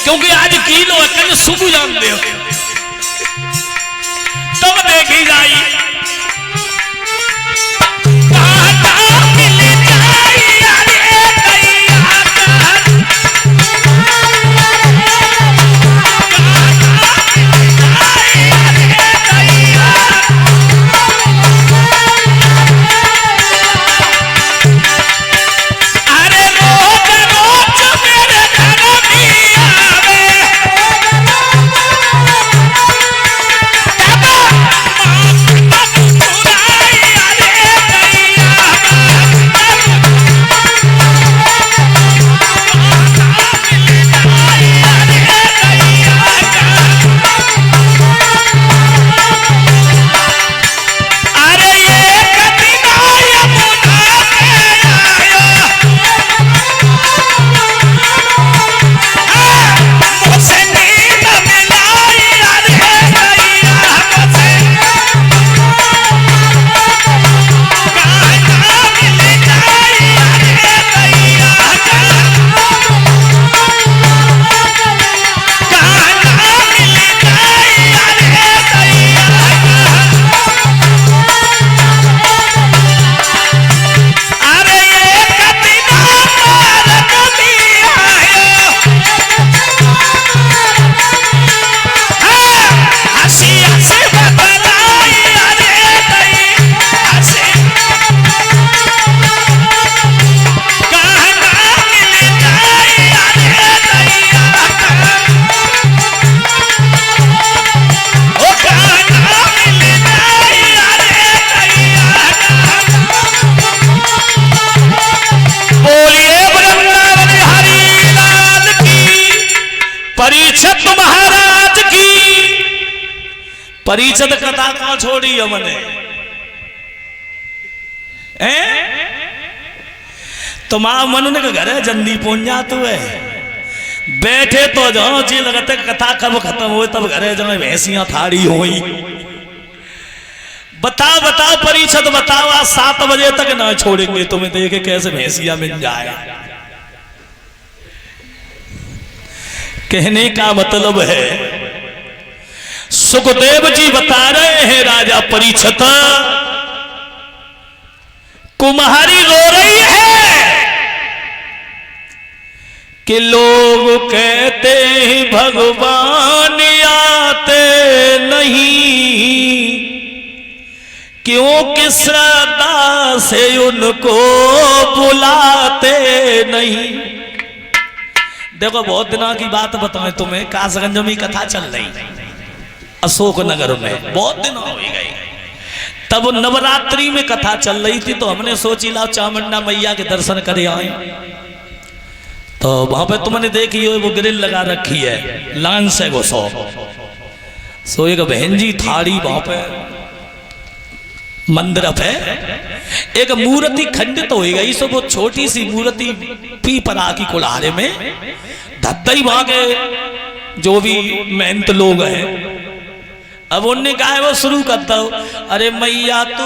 क्योंकि आज किलो कल सुबह जान दे तब देखी जाई परिषद कथा कौन छोड़ी हमने तुम्हारा मन ने घर है जल्दी पहुंच जा तू है बैठे तो जाओ जी लगते कथा कब खत्म हो तब घरे जब भैंसियां थाड़ी हुई बताओ बताओ परिषद बताओ आज 7 बजे तक ना छोड़ेंगे तुम्हें देखे कैसे भैंसियां मिल जाए। कहने का मतलब है सुखदेव जी बता रहे हैं राजा परीक्षित कुम्हारी रो रही है कि लोग कहते हैं भगवान आते नहीं क्योंकि श्रद्धा से उनको बुलाते नहीं। देखो बहुत दिनों की बात बताएं तुम्हें कासगंज में कथा चल रही अशोक नगर में बहुत दिन हो गए तब नवरात्रि में कथा चल रही थी तो हमने सोची लाओ चामुंडा मैया के दर्शन करे आए तो वहां पे तुमने देखी हो वो ग्रिल लगा रखी है लान से घुसो सो एक बहन जी थाड़ी वहां पे मंदिर पे एक मूर्ति खंडित हो गई सो वो छोटी सी मूर्ति पीपरा की कुल्हाड़े में धद्दई वहां के जो भी मेहनत लोग हैं अब उनने कहा वो शुरू करता हो अरे मैया तू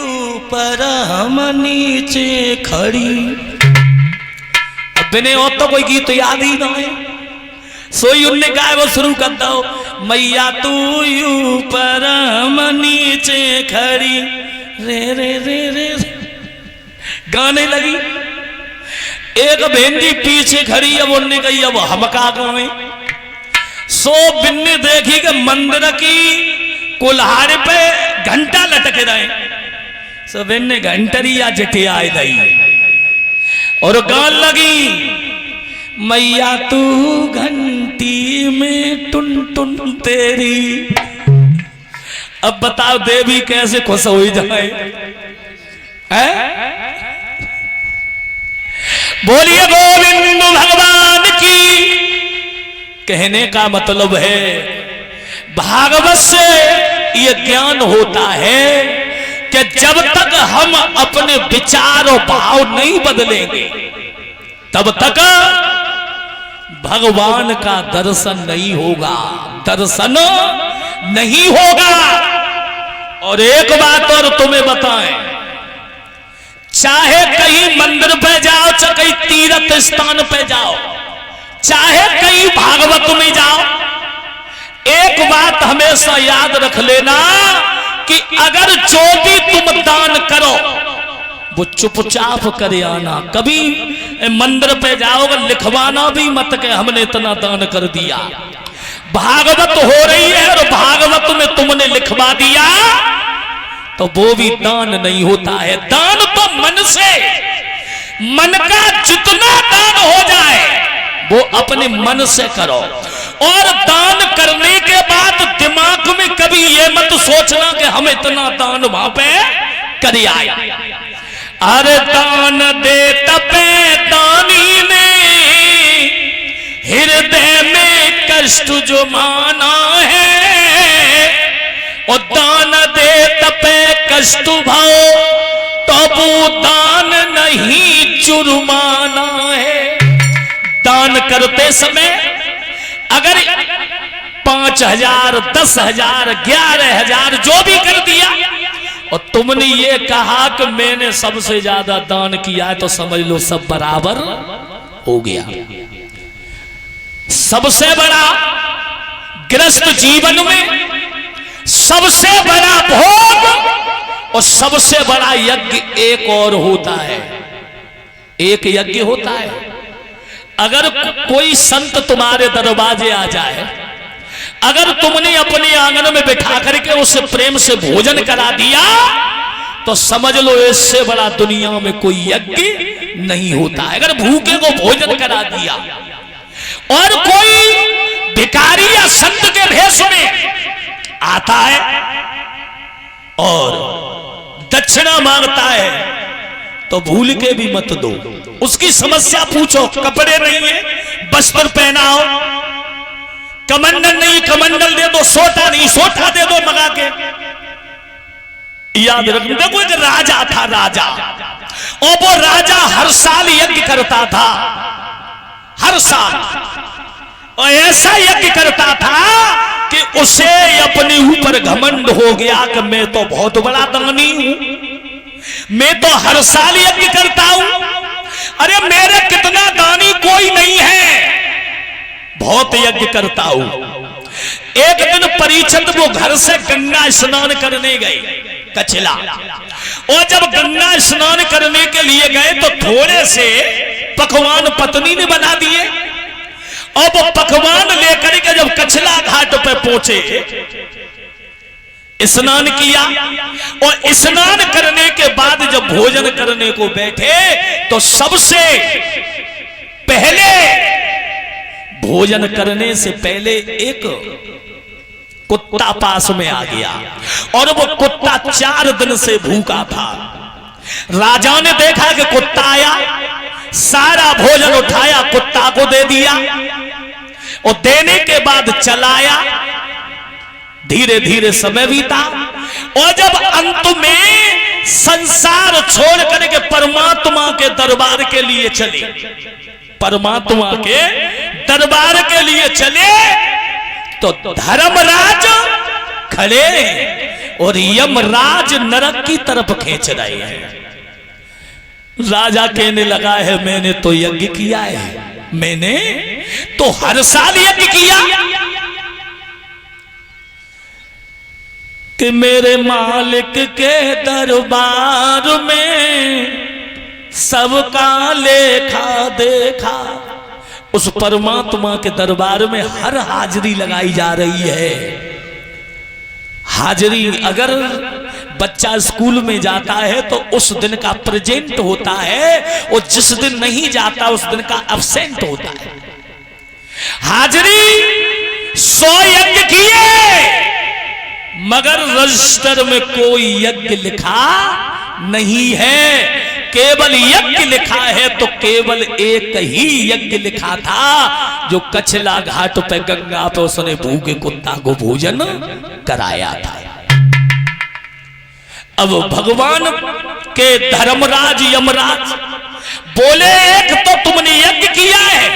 ऊपर हम नीचे खड़ी अब बिने और तो कोई गीत याद ही ना है सोई उनने कहा वो शुरू करता हो मैया तू ऊपर हम नीचे खड़ी रे रे रे रे गाने लगी एक बहन जी पीछे खड़ी अब उनने कही अब हम का गावे सो बिन्ने देखी कि मंदिर की कुल्हाड़े पे घंटा लटक रहे सो बिन्ने घंटरी या जटे आए गई और गान लगी मैया तू घंटी में टुन टुन तेरी। अब बताओ देवी कैसे खुश हो जाए बोलिए गोविंद भगवान की। कहने का मतलब है भागवत से ये ज्ञान होता है कि जब तक हम अपने विचार और भाव नहीं बदलेंगे तब तक भगवान का दर्शन नहीं होगा, दर्शन नहीं होगा। और एक बात और तुम्हें बताएं, चाहे कहीं मंदिर पे जाओ चाहे कहीं तीर्थ स्थान पे जाओ, चाहे कई भागवत में जाओ, एक बात हमेशा याद रख लेना कि अगर जो भी तुम दान करो वो चुपचाप करे आना। कभी मंदिर पे जाओगे लिखवाना भी मत के हमने इतना दान कर दिया। भागवत हो रही है और भागवत में तुमने लिखवा दिया तो वो भी दान नहीं होता है। दान तो मन से, मन का जितना दान हो जाए वो अपने मन से करो। और दान करने के बाद दिमाग में कभी ये मत सोचना कि हम इतना दान वहां पे कर आए। अरे दान दे तपे दानी ने हृदय में कष्ट जो माना है, और दान दे तपे कष्ट भाव तो वो दान नहीं जुर्माना है। दान करते समय अगर 5,000, 10,000, 11,000 जो भी कर दिया और तुमने ये कहा कि मैंने सबसे ज्यादा दान किया है, तो समझ लो सब बराबर हो गया। सबसे बड़ा गृहस्थ जीवन में सबसे बड़ा भोग और सबसे बड़ा यज्ञ एक और होता है। एक यज्ञ होता है, अगर कोई संत तुम्हारे दरवाजे आ जाए, अगर तुमने अपने आंगन में बिठा करके उसे प्रेम से भोजन करा दिया तो समझ लो इससे बड़ा दुनिया में कोई यज्ञ नहीं होता है। अगर भूखे को भोजन करा दिया और कोई भिखारी या संत के भेष में आता है और दक्षिणा मांगता है तो भूल के भी मत दो। उसकी समस्या पूछो, कपड़े नहीं है वस्त्र पहनाओ, कमंडल नहीं कमंडल दे दो, सोटा नहीं सोटा दे दो मंगा के। याद रखना, देखो एक राजा था, राजा, और वो राजा हर साल यज्ञ करता था, हर साल, और ऐसा यज्ञ करता था कि उसे अपने ऊपर घमंड हो गया कि मैं तो बहुत बड़ा दानी हूं, मैं तो हर साल यज्ञ करता हूं, अरे मेरे कितना दानी कोई नहीं है, बहुत यज्ञ करता हूं। एक दिन परीक्षित वो घर से गंगा स्नान करने गए, कछला, और जब गंगा स्नान करने के लिए गए तो थोड़े से पकवान पत्नी ने बना दिए, और वो पकवान लेकर के जब कछला घाट पे पहुंचे, स्नान किया, और स्नान करने के बाद जब भोजन करने को बैठे तो सबसे पहले, भोजन करने से पहले एक कुत्ता पास में आ गया, और वो कुत्ता 4 दिन से भूखा था। राजा ने देखा कि कुत्ता आया, सारा भोजन उठाया कुत्ता को दे दिया, और देने के बाद चलाया। धीरे धीरे समय बीता, और जब अंत में संसार छोड़ करके परमात्मा के दरबार के लिए चले, परमात्मा के दरबार के लिए चले, तो धर्मराज खड़े और यमराज नरक की तरफ खींच रहे हैं। राजा कहने लगा है मैंने तो यज्ञ किया है, मैंने तो हर साल यज्ञ किया कि मेरे मालिक के दरबार में सबका लेखा देखा। उस परमात्मा के दरबार में हर हाजिरी लगाई जा रही है। हाजिरी, अगर बच्चा स्कूल में जाता है तो उस दिन का प्रेजेंट होता है, और जिस दिन नहीं जाता उस दिन का एब्सेंट होता है। हाजिरी 100 यज्ञ किए, मगर रजिस्टर में कोई यज्ञ लिखा नहीं है। केवल यज्ञ लिखा है तो केवल एक ही यज्ञ लिखा था, जो कछला घाट पे गंगा पे उसने भूखे कुत्ता को भोजन कराया था। अब भगवान के धर्मराज यमराज बोले, एक तो तुमने यज्ञ किया है,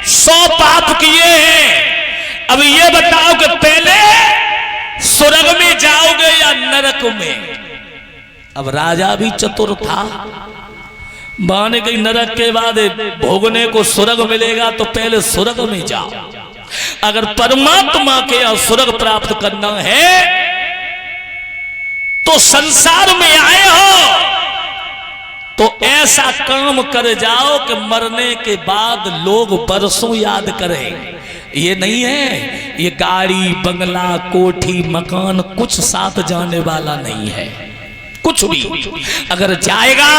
100 पाप किए हैं, अब ये बताओ कि पहले स्वर्ग में जाओगे या नरक में। अब राजा भी चतुर था, माने कि नरक के बाद भोगने को स्वर्ग मिलेगा तो पहले स्वर्ग में जाओ। अगर परमात्मा के स्वर्ग प्राप्त करना है तो संसार में आए हो तो ऐसा काम कर जाओ कि मरने के बाद लोग बरसों याद करें। ये नहीं है ये गाड़ी बंगला कोठी मकान कुछ साथ जाने वाला नहीं है, कुछ भी अगर जाएगा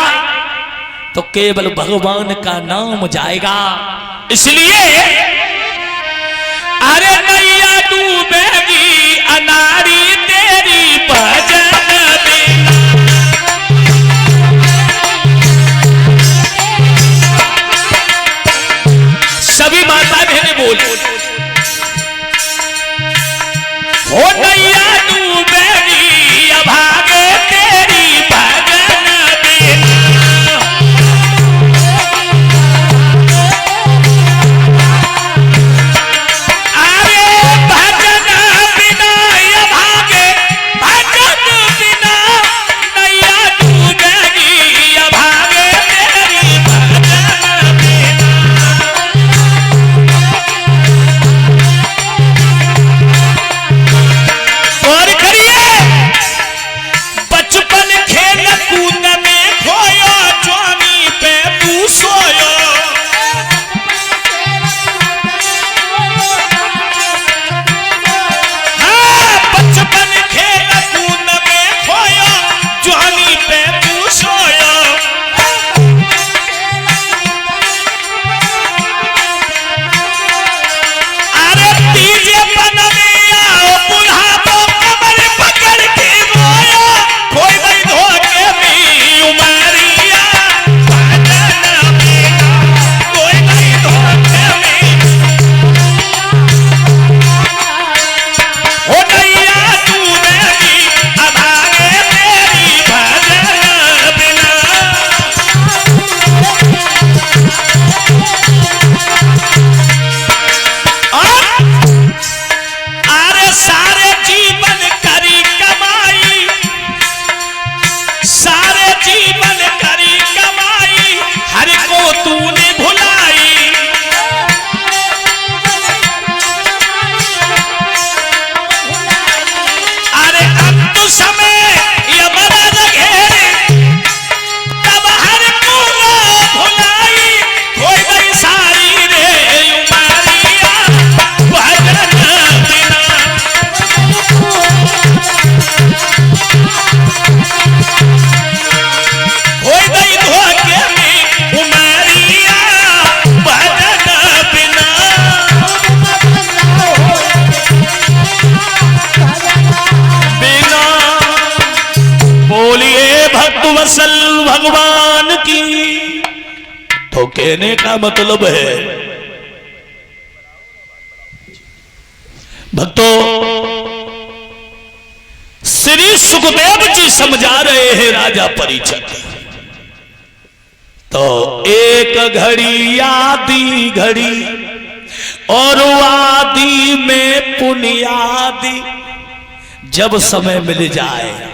तो केवल भगवान का नाम जाएगा। इसलिए अरे नैया डूबेगी अनाड़ी तेरी भजन में। सभी माता बहनें बोली हो नैया डूबेगी अभागे तेरी भजन में। भगवान की तो कहने का मतलब है भक्तों श्री सुखदेव जी समझा रहे हैं राजा परीक्षित तो एक घड़ी आदि घड़ी और आदि में पुण्यादि जब समय मिल जाए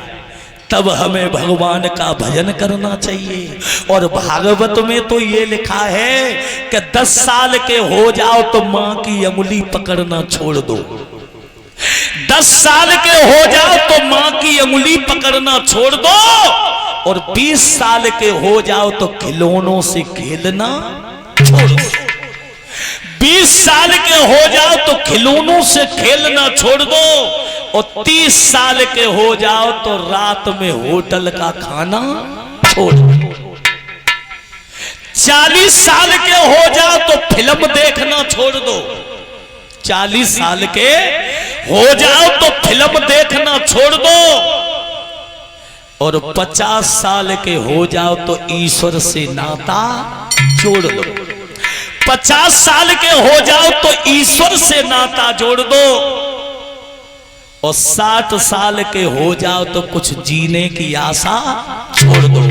तब हमें भगवान का भजन करना चाहिए। और भागवत में तो ये लिखा है कि 10 साल के हो जाओ तो मां की अंगुली पकड़ना छोड़ दो। 10 साल के हो जाओ तो मां की अंगुली पकड़ना छोड़ दो। और 20 साल के हो जाओ तो खिलौनों से खेलना छोड़ दो। 20 साल के हो जाओ तो खिलौनों से खेलना छोड़ दो। और 30 साल के हो जाओ तो रात में होटल का खाना छोड़ दो। 40 साल के हो जाओ तो फिल्म देखना छोड़ दो। 40 साल के हो जाओ तो फिल्म देखना छोड़ दो। और 50 साल के हो जाओ तो ईश्वर से नाता जोड़ दो। 50 साल के हो जाओ तो ईश्वर से नाता जोड़ दो। और 60 साल के हो जाओ तो कुछ जीने की आशा छोड़ दो।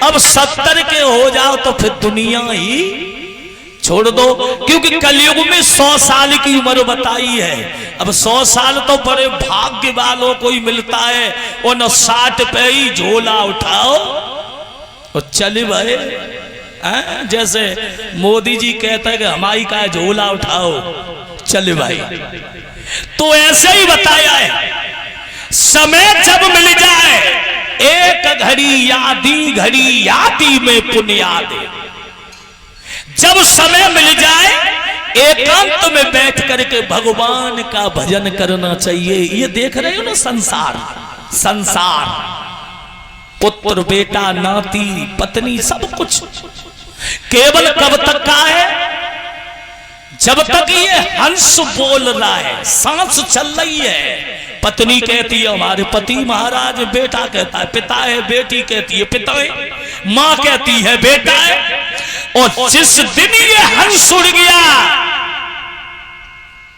अब 70 के हो जाओ तो फिर दुनिया ही छोड़ दो। क्योंकि कलयुग में 100 साल की उम्र बताई है। अब 100 साल तो बड़े भाग्य वालों को ही मिलता है। और न 60 पे ही झोला उठाओ और चले भाई जैसे मोदी जी कहते हैं कि हमारी का झोला उठाओ चले भाई, तो ऐसे ही बताया है समय जब मिल जाए एक घड़ी यादी घड़ी यादी में पुण्याद, जब समय मिल जाए एकांत में बैठ करके भगवान का भजन करना चाहिए। ये देख रहे हो ना संसार, संसार पुत्र बेटा नाती पत्नी सब कुछ केवल कब तक का है, जब तक ये हंस बोल रहा है, सांस चल रही है। पत्नी कहती है हमारे पति महाराज, बेटा कहता है पिता है, बेटी कहती है पिता है, माँ कहती है बेटा है। और जिस दिन ये हंस उड़ गया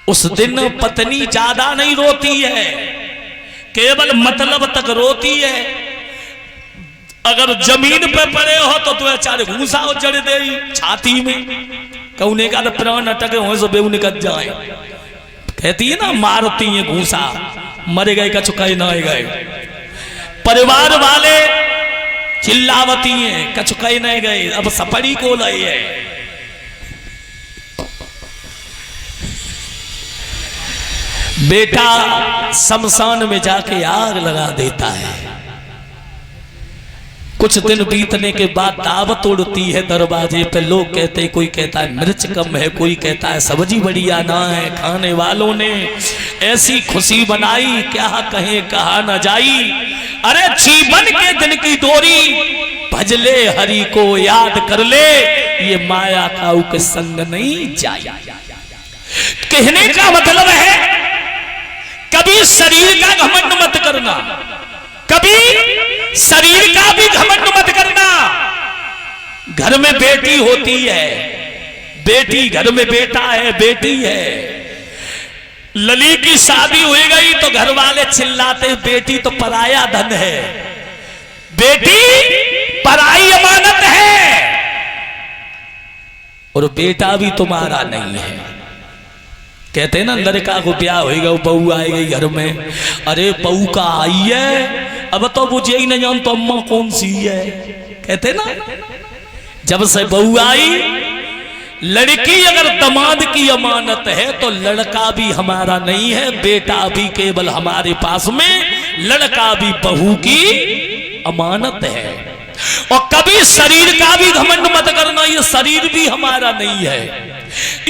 उस दिन पत्नी ज्यादा नहीं रोती है, केवल मतलब तक रोती है। अगर जमीन पे पड़े हो तो बेचारे घूसा उजड़ दे छाती में, कौने का प्राण अटके हो सो बेऊ निकल जाए। कहती है ना मारती है घूसा, मरे गए का चुकाई ना गए। परिवार वाले चिल्लावती हैं कचुकाई नहीं गए, अब सपड़ी को लाई है। बेटा शमशान में जाके आग लगा देता है। कुछ दिन बीतने के बाद दावत उड़ती है दरवाजे पे, लोग कहते हैं, कोई कहता है मिर्च कम है, कोई कहता है सब्जी बढ़िया ना है। खाने वालों ने ऐसी खुशी बनाई क्या कहें कहा न जाई। अरे जीवन के दिन की डोरी भजले हरि को याद कर ले, ये माया काऊ के संग नहीं जाए। कहने का मतलब है कभी शरीर का घमंड मत करना, कभी शरीर का भी घमंड मत करना। घर में बेटी होती है, बेटी घर में बेटा है, बेटी है। लली की शादी हो गई तो घर वाले चिल्लाते बेटी तो पराया धन है, बेटी पराई अमानत है, और बेटा भी तुम्हारा नहीं है। कहते हैं ना लड़का को ब्याह होगा, बहू आई गई घर में, अरे बहू का आई है, अब तो मुझे ही नहीं जानता अम्मा कौन सी है। कहते ना जब से बहू आई, लड़की अगर दामाद की अमानत है तो लड़का भी हमारा नहीं है, बेटा भी केवल हमारे पास में, लड़का भी बहू की अमानत है। और कभी शरीर का भी घमंड मत करना, ये शरीर भी हमारा नहीं है,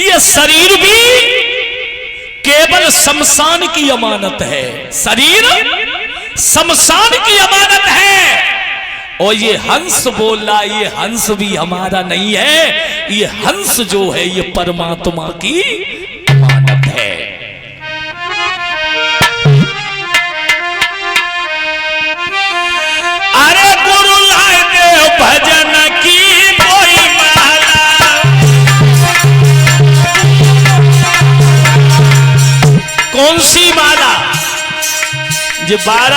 ये शरीर भी केवल शमशान की अमानत है, शरीर शमशान की अमानत है। और ये हंस बोल रहा, ये हंस भी हमारा नहीं है, ये हंस जो है ये परमात्मा की अमानत है। अरे गुरु लाए दे भजन की कोई माला, कौन सी माला? जो 12